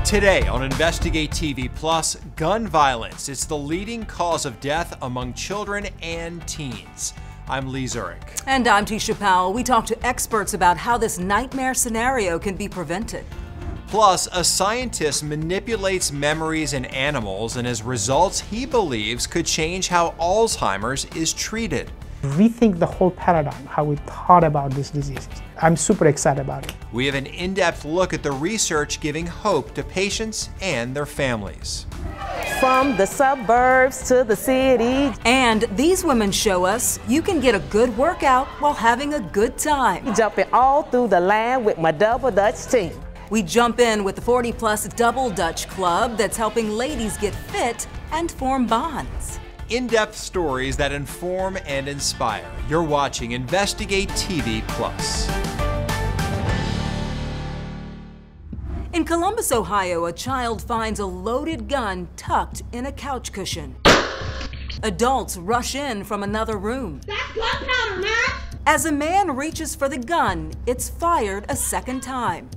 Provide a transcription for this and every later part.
Today on Investigate TV Plus, gun violence. It's the leading cause of death among children and teens. I'm Lee Zurich. And I'm Tisha Powell. We talk to experts about how this nightmare scenario can be prevented. Plus, a scientist manipulates memories in animals, and as results he believes could change how Alzheimer's is treated. Rethink the whole paradigm, how we thought about this disease. I'm super excited about it. We have an in-depth look at the research giving hope to patients and their families. From the suburbs to the city. And these women show us you can get a good workout while having a good time. Jumping all through the land with my double Dutch team. We jump in with the 40-plus Double Dutch Club that's helping ladies get fit and form bonds. In-depth stories that inform and inspire. You're watching Investigate TV Plus. In Columbus, Ohio, a child finds a loaded gun tucked in a couch cushion. Adults rush in from another room. That's gunpowder, man! As a man reaches for the gun, it's fired a second time.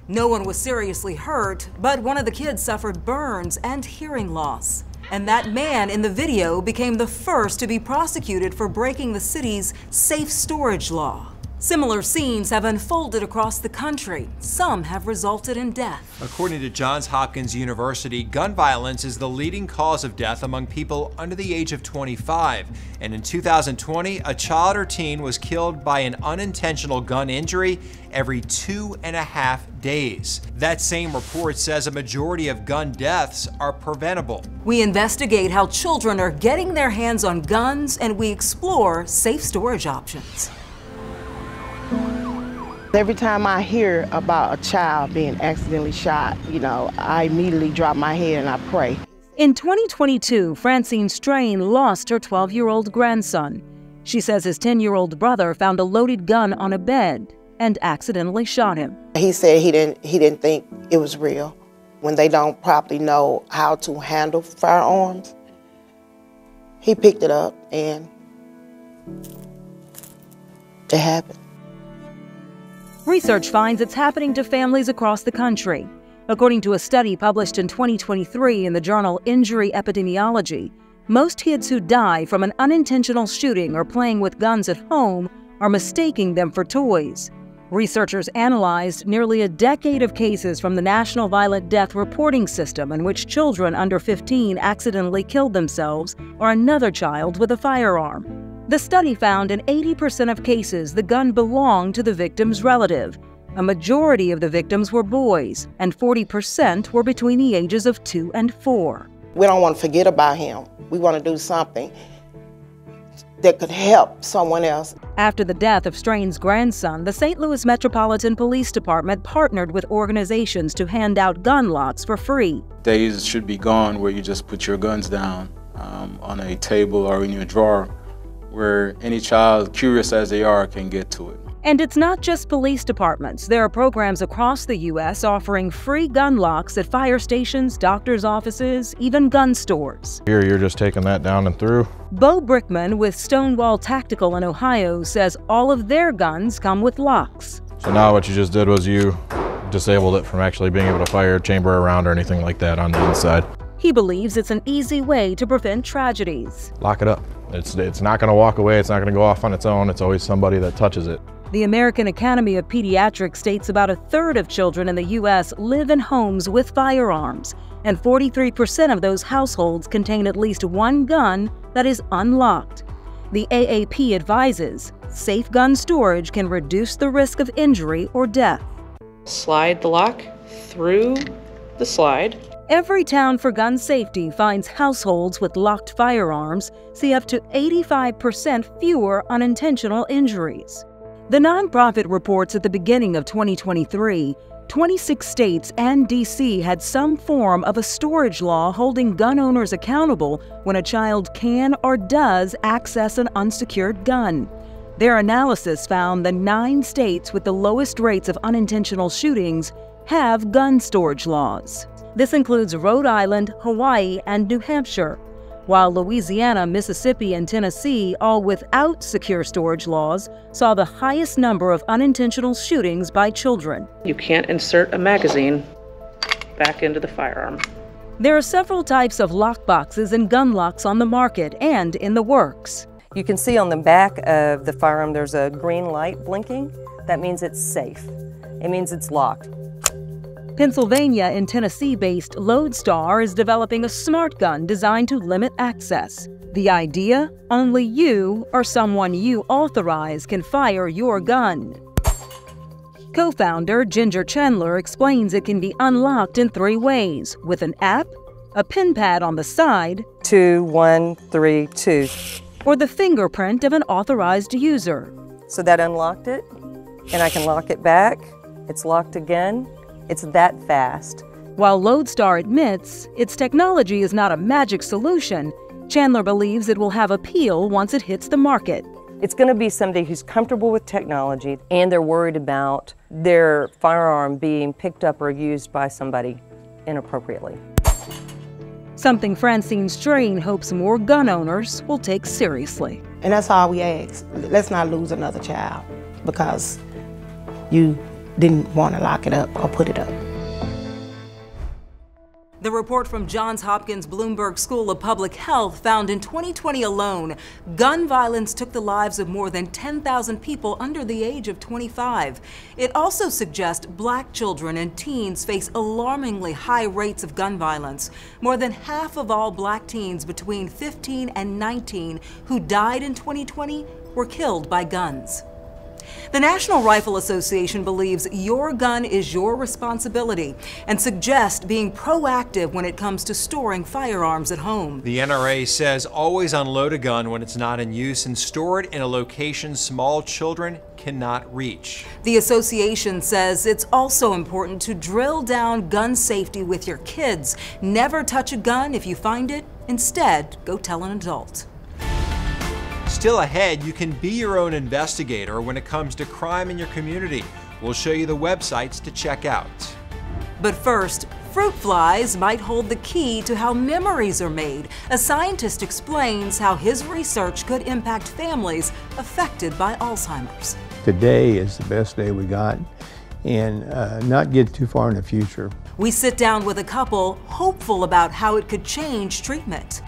No one was seriously hurt, but one of the kids suffered burns and hearing loss. And that man in the video became the first to be prosecuted for breaking the city's safe storage law. Similar scenes have unfolded across the country. Some have resulted in death. According to Johns Hopkins University, gun violence is the leading cause of death among people under the age of 25. And in 2020, a child or teen was killed by an unintentional gun injury every 2.5 days. That same report says a majority of gun deaths are preventable. We investigate how children are getting their hands on guns, and we explore safe storage options. Every time I hear about a child being accidentally shot, I immediately drop my head and I pray. In 2022, Francine Strain lost her 12-year-old grandson. She says his 10-year-old brother found a loaded gun on a bed and accidentally shot him. He said he didn't think it was real. When they don't properly know how to handle firearms, he picked it up and it happened. Research finds it's happening to families across the country. According to a study published in 2023 in the journal Injury Epidemiology, most kids who die from an unintentional shooting or playing with guns at home are mistaking them for toys. Researchers analyzed nearly a decade of cases from the National Violent Death Reporting System in which children under 15 accidentally killed themselves or another child with a firearm. The study found in 80% of cases the gun belonged to the victim's relative. A majority of the victims were boys, and 40% were between the ages of 2 and 4. We don't want to forget about him. We want to do something that could help someone else. After the death of Strain's grandson, the St. Louis Metropolitan Police Department partnered with organizations to hand out gun locks for free. Days should be gone where you just put your guns down on a table or in your drawer, where any child, curious as they are, can get to it. And it's not just police departments. There are programs across the U.S. offering free gun locks at fire stations, doctors' offices, even gun stores. Here, you're just taking that down and through. Bo Brickman with Stonewall Tactical in Ohio says all of their guns come with locks. So now what you just did was you disabled it from actually being able to fire a chamber around or anything like that on the inside. He believes it's an easy way to prevent tragedies. Lock it up. It's not going to walk away. It's not going to go off on its own. It's always somebody that touches it. The American Academy of Pediatrics states about 1/3 of children in the U.S. live in homes with firearms, and 43% of those households contain at least one gun that is unlocked. The AAP advises safe gun storage can reduce the risk of injury or death. Slide the lock through the slide. Every Town for Gun Safety finds households with locked firearms see up to 85% fewer unintentional injuries. The nonprofit reports at the beginning of 2023, 26 states and D.C. had some form of a storage law holding gun owners accountable when a child can or does access an unsecured gun. Their analysis found the 9 states with the lowest rates of unintentional shootings have gun storage laws. This includes Rhode Island, Hawaii, and New Hampshire, while Louisiana, Mississippi, and Tennessee, all without secure storage laws, saw the highest number of unintentional shootings by children. You can't insert a magazine back into the firearm. There are several types of lockboxes and gun locks on the market and in the works. You can see on the back of the firearm there's a green light blinking. That means it's safe. It means it's locked. Pennsylvania and Tennessee-based Lodestar is developing a smart gun designed to limit access. The idea? Only you or someone you authorize can fire your gun. Co-founder Ginger Chandler explains it can be unlocked in 3 ways, with an app, a pin pad on the side, 2, 1, 3, 2. or the fingerprint of an authorized user. So that unlocked it, and I can lock it back. It's locked again. It's that fast. While Lodestar admits its technology is not a magic solution, Chandler believes it will have appeal once it hits the market. It's going to be somebody who's comfortable with technology and they're worried about their firearm being picked up or used by somebody inappropriately. Something Francine Strain hopes more gun owners will take seriously. And that's all we ask. Let's not lose another child because you didn't want to lock it up or put it up. The report from Johns Hopkins Bloomberg School of Public Health found in 2020 alone, gun violence took the lives of more than 10,000 people under the age of 25. It also suggests Black children and teens face alarmingly high rates of gun violence. More than half of all Black teens between 15 and 19 who died in 2020 were killed by guns. The National Rifle Association believes your gun is your responsibility and suggests being proactive when it comes to storing firearms at home. The NRA says always unload a gun when it's not in use and store it in a location small children cannot reach. The association says it's also important to drill down gun safety with your kids. Never touch a gun if you find it. Instead, go tell an adult. Still ahead, you can be your own investigator when it comes to crime in your community. We'll show you the websites to check out. But first, fruit flies might hold the key to how memories are made. A scientist explains how his research could impact families affected by Alzheimer's. Today is the best day we got, and not get too far in the future. We sit down with a couple hopeful about how it could change treatment.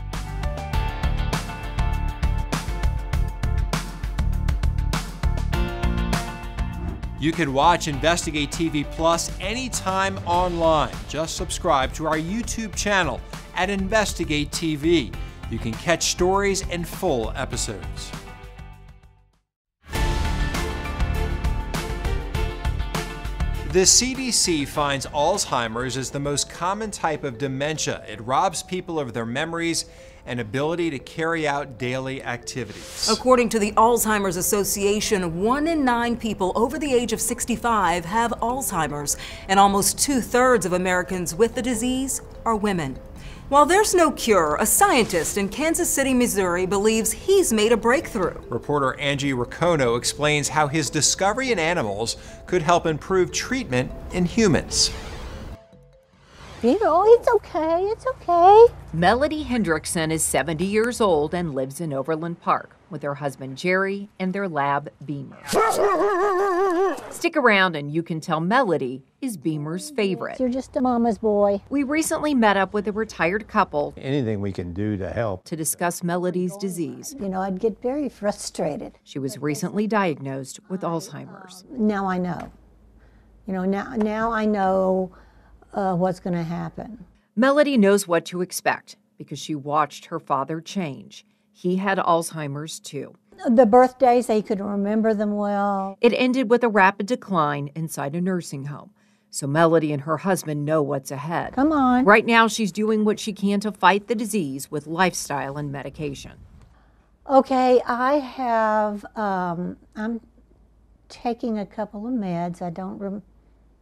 You can watch Investigate TV Plus anytime online. Just subscribe to our YouTube channel at Investigate TV. You can catch stories and full episodes. The CDC finds Alzheimer's is the most common type of dementia. It robs people of their memories and ability to carry out daily activities. According to the Alzheimer's Association, 1 in 9 people over the age of 65 have Alzheimer's, and almost 2/3 of Americans with the disease are women. While there's no cure, a scientist in Kansas City, Missouri believes he's made a breakthrough. Reporter Angie Racono explains how his discovery in animals could help improve treatment in humans. It's okay, it's okay. Melody Hendrickson is 70 years old and lives in Overland Park with her husband Jerry and their lab Beamer. Stick around and you can tell Melody is Beamer's favorite. You're just a mama's boy. We recently met up with a retired couple. Anything we can do to help. To discuss Melody's disease. You know, I'd get very frustrated. She was recently diagnosed with Alzheimer's. Now I know. You know, now I know what's going to happen. Melody knows what to expect because she watched her father change. He had Alzheimer's too. The birthdays, they could remember them well. It ended with a rapid decline inside a nursing home. So Melody and her husband know what's ahead. Come on. Right now, she's doing what she can to fight the disease with lifestyle and medication. Okay, I have, I'm taking a couple of meds. I don't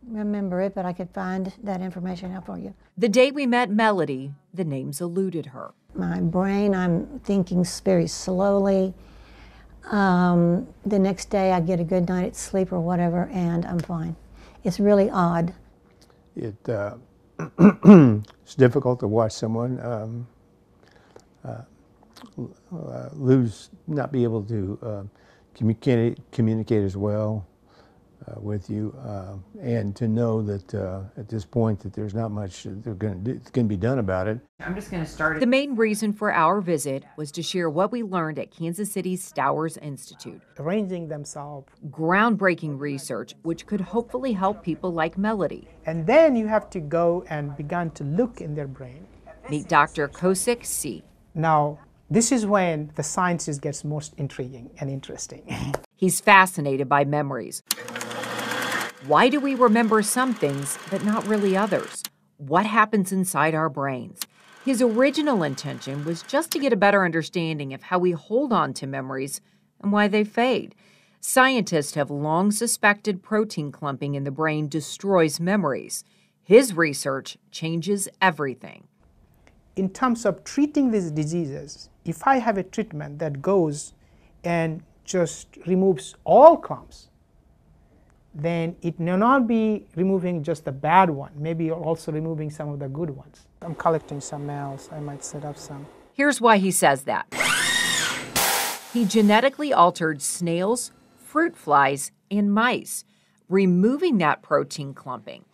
remember it, but I could find that information out for you. The day we met Melody, the names eluded her. My brain, I'm thinking very slowly. The next day I get a good night's sleep or whatever, and I'm fine. It's really odd. It's difficult to watch someone not be able to communicate as well. with you, and to know that at this point that there's not much that can be done about it. I'm just going to start. The main reason for our visit was to share what we learned at Kansas City's Stowers Institute. Arranging themselves. Groundbreaking research, which could hopefully help people like Melody. And then you have to go and begin to look in their brain. Meet Dr. Kosik C. Now, this is when the sciences gets most intriguing and interesting. He's fascinated by memories. Why do we remember some things but not really others? What happens inside our brains? His original intention was just to get a better understanding of how we hold on to memories and why they fade. Scientists have long suspected protein clumping in the brain destroys memories. His research changes everything. In terms of treating these diseases, if I have a treatment that goes and just removes all clumps, then it may not be removing just the bad one. Maybe you're also removing some of the good ones. I'm collecting some males. I might set up some. Here's why he says that. He genetically altered snails, fruit flies, and mice, removing that protein clumping.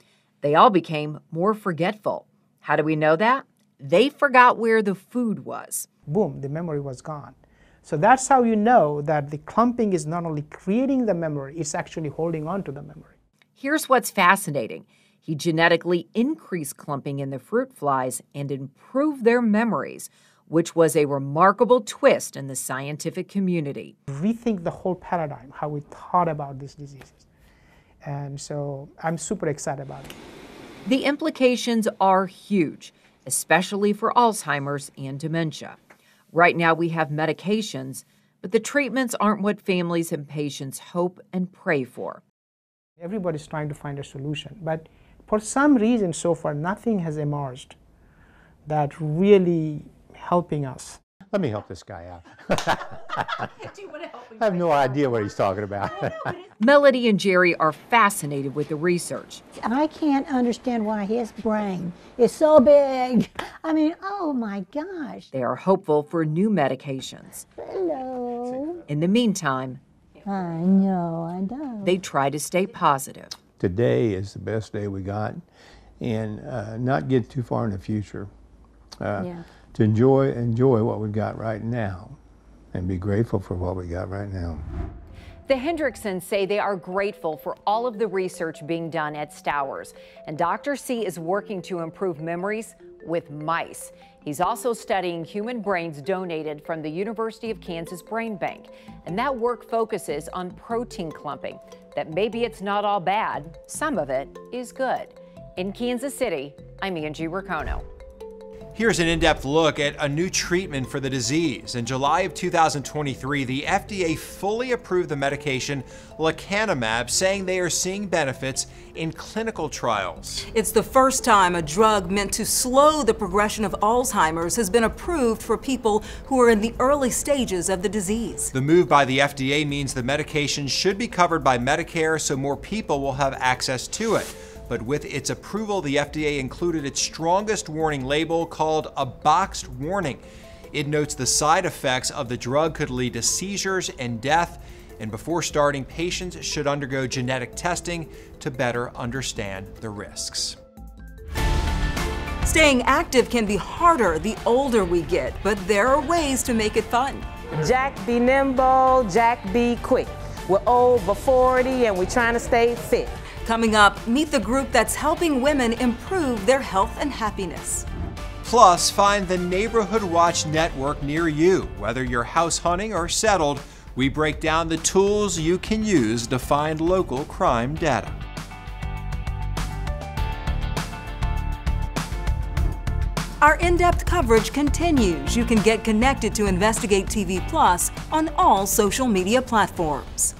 They all became more forgetful. How do we know that? They forgot where the food was. Boom, the memory was gone. So that's how you know that the clumping is not only creating the memory, it's actually holding on to the memory. Here's what's fascinating. He genetically increased clumping in the fruit flies and improved their memories, which was a remarkable twist in the scientific community. Rethink the whole paradigm, how we thought about these diseases. And so I'm super excited about it. The implications are huge, especially for Alzheimer's and dementia. Right now we have medications, but the treatments aren't what families and patients hope and pray for. Everybody's trying to find a solution, but for some reason so far nothing has emerged that really helping us. Let me help this guy out. Do you want to help him? I have no idea what he's talking about. Melody and Jerry are fascinated with the research. I can't understand why his brain is so big. I mean, oh my gosh. They are hopeful for new medications. Hello. In the meantime, I know. they try to stay positive. Today is the best day we got, and not get too far in the future. To enjoy what we've got right now and be grateful for what we got right now. The Hendricksons say they are grateful for all of the research being done at Stowers, and Dr. C is working to improve memories with mice. He's also studying human brains donated from the University of Kansas Brain Bank, and that work focuses on protein clumping. That maybe it's not all bad, some of it is good. In Kansas City, I'm Angie Racono. Here's an in-depth look at a new treatment for the disease. In July of 2023, the FDA fully approved the medication lecanemab, saying they are seeing benefits in clinical trials. It's the first time a drug meant to slow the progression of Alzheimer's has been approved for people who are in the early stages of the disease. The move by the FDA means the medication should be covered by Medicare, so more people will have access to it. But with its approval, the FDA included its strongest warning label called a boxed warning. It notes the side effects of the drug could lead to seizures and death, and before starting, patients should undergo genetic testing to better understand the risks. Staying active can be harder the older we get, but there are ways to make it fun. Jack be nimble, Jack be quick. We're over 40 and we're trying to stay fit. Coming up, meet the group that's helping women improve their health and happiness. Plus, find the Neighborhood Watch network near you. Whether you're house hunting or settled, we break down the tools you can use to find local crime data. Our in-depth coverage continues. You can get connected to Investigate TV Plus on all social media platforms.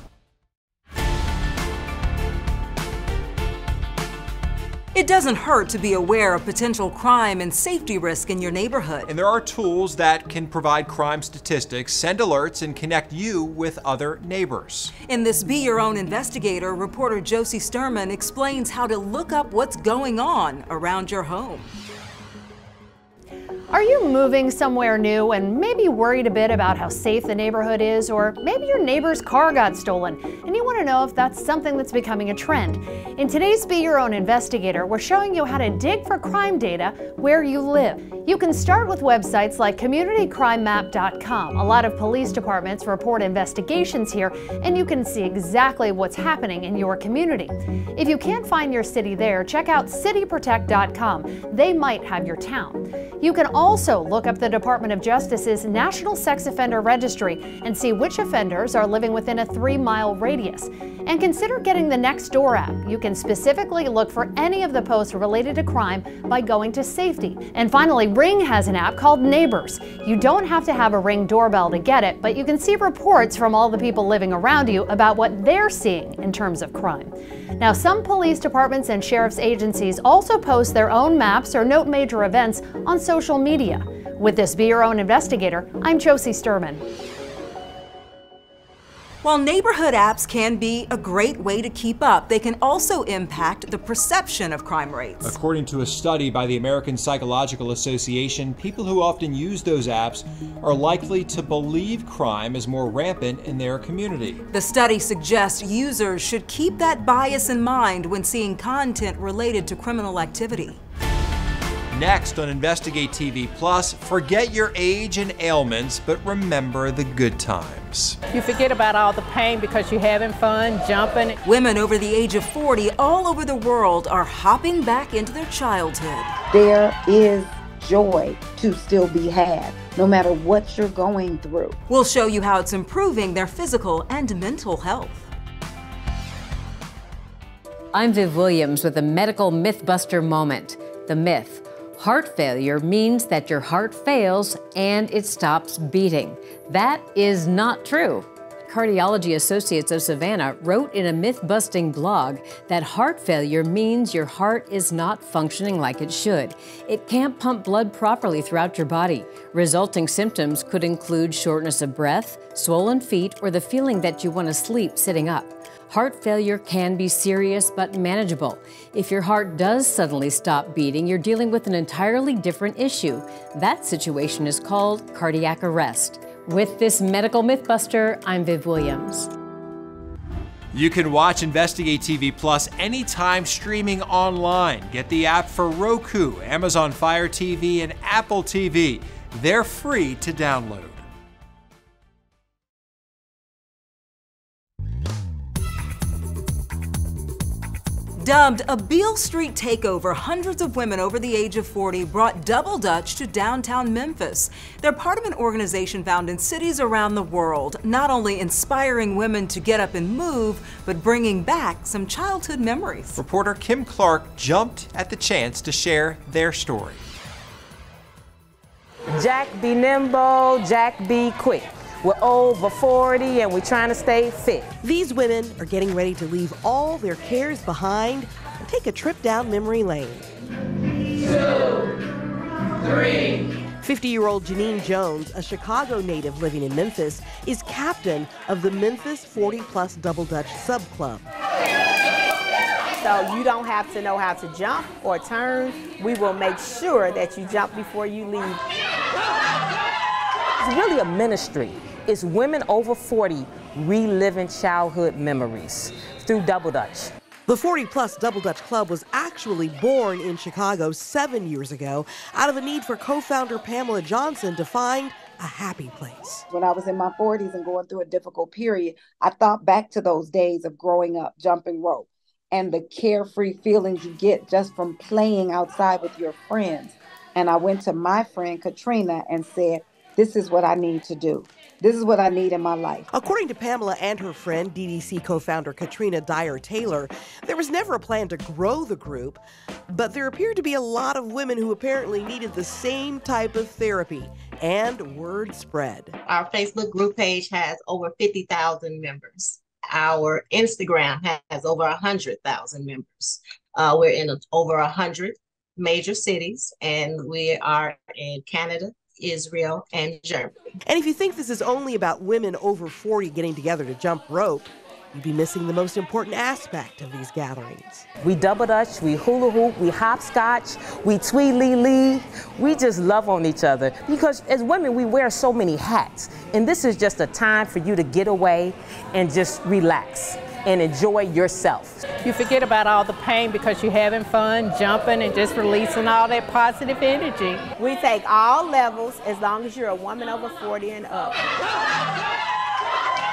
It doesn't hurt to be aware of potential crime and safety risk in your neighborhood. And there are tools that can provide crime statistics, send alerts, and connect you with other neighbors. In this Be Your Own Investigator, reporter Josie Sturman explains how to look up what's going on around your home. Are you moving somewhere new and maybe worried a bit about how safe the neighborhood is, or maybe your neighbor's car got stolen and you want to know if that's something that's becoming a trend? In today's Be Your Own Investigator, we're showing you how to dig for crime data where you live. You can start with websites like communitycrimemap.com. A lot of police departments report investigations here, and you can see exactly what's happening in your community. If you can't find your city there, check out cityprotect.com. They might have your town. You can also look up the Department of Justice's National Sex Offender Registry and see which offenders are living within a 3-mile radius. And consider getting the Nextdoor app. You can specifically look for any of the posts related to crime by going to Safety. And finally, Ring has an app called Neighbors. You don't have to have a Ring doorbell to get it, but you can see reports from all the people living around you about what they're seeing in terms of crime. Now, some police departments and sheriff's agencies also post their own maps or note major events on social media. With this Be Your Own Investigator, I'm Josie Sturman. While neighborhood apps can be a great way to keep up, they can also impact the perception of crime rates. According to a study by the American Psychological Association, people who often use those apps are likely to believe crime is more rampant in their community. The study suggests users should keep that bias in mind when seeing content related to criminal activity. Next on InvestigateTV+, forget your age and ailments, but remember the good times. You forget about all the pain because you're having fun, jumping. Women over the age of 40 all over the world are hopping back into their childhood. There is joy to still be had, no matter what you're going through. We'll show you how it's improving their physical and mental health. I'm Viv Williams with a medical mythbuster moment. The myth. Heart failure means that your heart fails and it stops beating. That is not true. Cardiology Associates of Savannah wrote in a myth-busting blog that heart failure means your heart is not functioning like it should. It can't pump blood properly throughout your body. Resulting symptoms could include shortness of breath, swollen feet, or the feeling that you want to sleep sitting up. Heart failure can be serious but manageable. If your heart does suddenly stop beating, you're dealing with an entirely different issue. That situation is called cardiac arrest. With this medical mythbuster, I'm Viv Williams. You can watch InvestigateTV+ anytime streaming online. Get the app for Roku, Amazon Fire TV, and Apple TV. They're free to download. Dubbed a Beale Street takeover, hundreds of women over the age of 40 brought Double Dutch to downtown Memphis. They're part of an organization found in cities around the world, not only inspiring women to get up and move, but bringing back some childhood memories. Reporter Kim Clark jumped at the chance to share their story. Jack be nimble, Jack be quick. We're over 40 and we're trying to stay fit. These women are getting ready to leave all their cares behind and take a trip down memory lane. 2, 3. 50-year-old Janine Jones, a Chicago native living in Memphis, is captain of the Memphis 40-plus Double Dutch Sub Club. So you don't have to know how to jump or turn. We will make sure that you jump before you leave. It's really a ministry. It's women over 40 reliving childhood memories through Double Dutch. The 40-plus Double Dutch Club was actually born in Chicago 7 years ago out of a need for co-founder Pamela Johnson to find a happy place. When I was in my 40s and going through a difficult period, I thought back to those days of growing up, jumping rope, and the carefree feelings you get just from playing outside with your friends. And I went to my friend Katrina and said, this is what I need to do. This is what I need in my life. According to Pamela and her friend, DDC co-founder Katrina Dyer-Taylor, there was never a plan to grow the group, but there appeared to be a lot of women who apparently needed the same type of therapy, and word spread. Our Facebook group page has over 50,000 members. Our Instagram has over 100,000 members. We're in over 100 major cities, and we are in Canada, Israel, and Germany. And if you think this is only about women over 40 getting together to jump rope, you'd be missing the most important aspect of these gatherings. We double dutch, we hula hoop, we hopscotch, we twee-lee-lee. We just love on each other because as women, we wear so many hats. And this is just a time for you to get away and just relax and enjoy yourself. You forget about all the pain because you're having fun, jumping, and just releasing all that positive energy. We take all levels as long as you're a woman over 40 and up.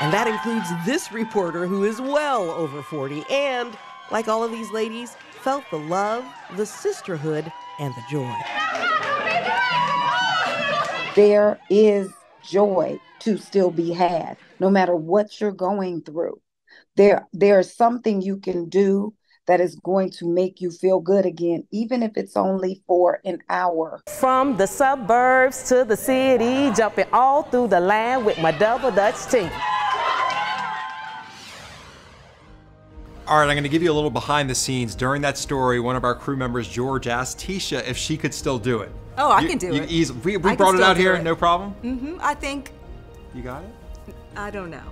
And that includes this reporter who is well over 40 and, like all of these ladies, felt the love, the sisterhood, and the joy. There is joy to still be had, no matter what you're going through. There's something you can do that is going to make you feel good again, even if it's only for an hour. From the suburbs to the city, jumping all through the land with my double dutch team. All right, I'm going to give you a little behind the scenes. During that story, one of our crew members, George, asked Tisha if she could still do it. Oh, I can do it. We brought it out here, no problem? Mm-hmm. I think. You got it? I don't know.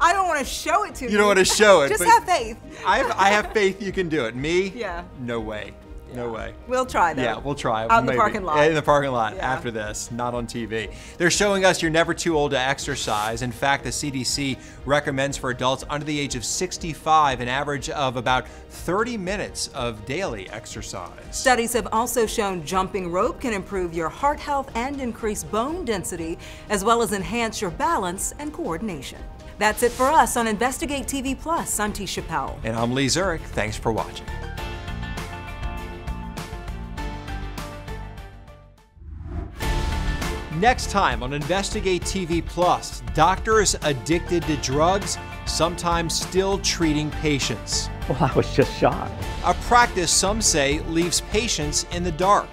I don't want to show it to you. You don't want to show it. Just have faith. I have faith you can do it. Me? Yeah. No way. Yeah. No way. We'll try though. Yeah, we'll try. Out in the parking lot. In the parking lot after this, not on TV. They're showing us you're never too old to exercise. In fact, the CDC recommends for adults under the age of 65 an average of about 30 minutes of daily exercise. Studies have also shown jumping rope can improve your heart health and increase bone density, as well as enhance your balance and coordination. That's it for us on Investigate TV Plus. I'm Tisha Powell. And I'm Lee Zurich. Thanks for watching. Next time on Investigate TV Plus, doctors addicted to drugs, sometimes still treating patients. Well, I was just shocked. A practice some say leaves patients in the dark.